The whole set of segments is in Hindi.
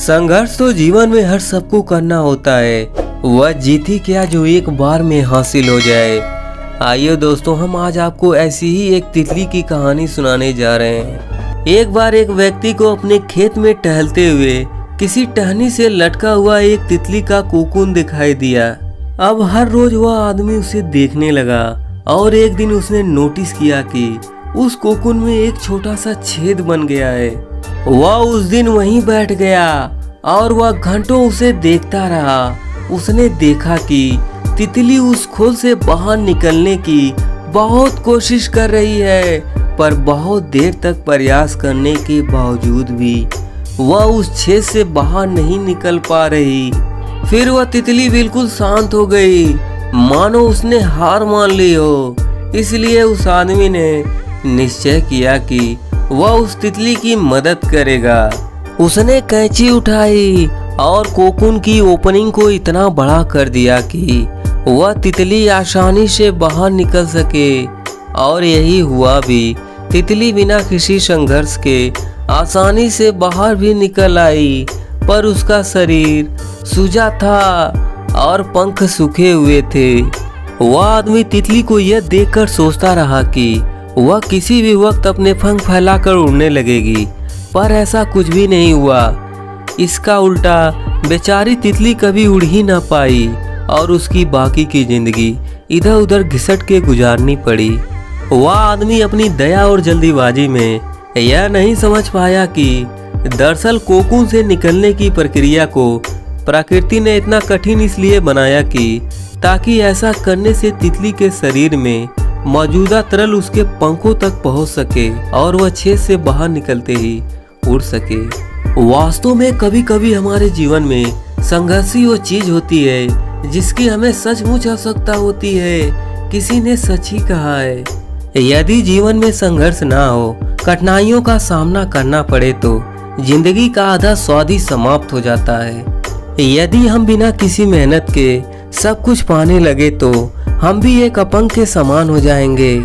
संघर्ष तो जीवन में हर सबको करना होता है, वह जीती क्या जो एक बार में हासिल हो जाए। आइए दोस्तों, हम आज आपको ऐसी ही एक तितली की कहानी सुनाने जा रहे हैं। एक बार एक व्यक्ति को अपने खेत में टहलते हुए किसी टहनी से लटका हुआ एक तितली का कोकून दिखाई दिया। अब हर रोज वह आदमी उसे देखने लगा और एक दिन उसने नोटिस किया कि उस कोकून में एक छोटा सा छेद बन गया है। वह उस दिन वहीं बैठ गया और वह घंटों उसे देखता रहा। उसने देखा कि तितली उस खोल से बाहर निकलने की बहुत कोशिश कर रही है, पर बहुत देर तक प्रयास करने के बावजूद भी वह उस छेद से बाहर नहीं निकल पा रही। फिर वह तितली बिल्कुल शांत हो गई, मानो उसने हार मान ली हो। इसलिए उस आदमी ने निश्चय किया कि वह उस तितली की मदद करेगा। उसने कैंची उठाई और कोकून की ओपनिंग को इतना बड़ा कर दिया कि वह तितली आसानी से बाहर निकल सके। और यही हुआ भी। तितली बिना किसी संघर्ष के आसानी से बाहर भी निकल आई, पर उसका शरीर सूजा था और पंख सूखे हुए थे। वह आदमी तितली को यह देखकर सोचता रहा कि वह किसी भी वक्त अपने पंख फैलाकर उड़ने लगेगी, पर ऐसा कुछ भी नहीं हुआ। इसका उल्टा बेचारी तितली कभी उड़ ही ना पाई और उसकी बाकी की जिंदगी इधर उधर घिसट के गुजारनी पड़ी। वह आदमी अपनी दया और जल्दीबाजी में यह नहीं समझ पाया कि दरअसल कोकून से निकलने की प्रक्रिया को प्रकृति ने इतना कठिन इसलिए बनाया कि ताकि ऐसा करने से तितली के शरीर में मौजूदा तरल उसके पंखों तक पहुंच सके और वह छेद से बाहर निकलते ही उड़ सके। वास्तव में कभी कभी हमारे जीवन में संघर्ष ही वो चीज होती है जिसकी हमें सचमुच आवश्यकता होती है। किसी ने सच ही कहा है, यदि जीवन में संघर्ष ना हो, कठिनाइयों का सामना करना पड़े तो जिंदगी का आधा स्वाद ही समाप्त हो जाता है। यदि हम बिना किसी मेहनत के सब कुछ पाने लगे तो हम भी एक अपंग के समान हो जाएंगे।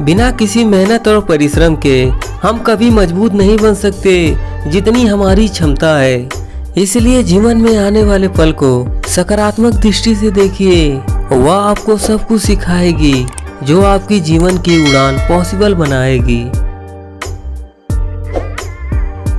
बिना किसी मेहनत और परिश्रम के हम कभी मजबूत नहीं बन सकते जितनी हमारी क्षमता है। इसलिए जीवन में आने वाले पल को सकारात्मक दृष्टि से देखिए। वह आपको सब कुछ सिखाएगी जो आपकी जीवन की उड़ान पॉसिबल बनाएगी।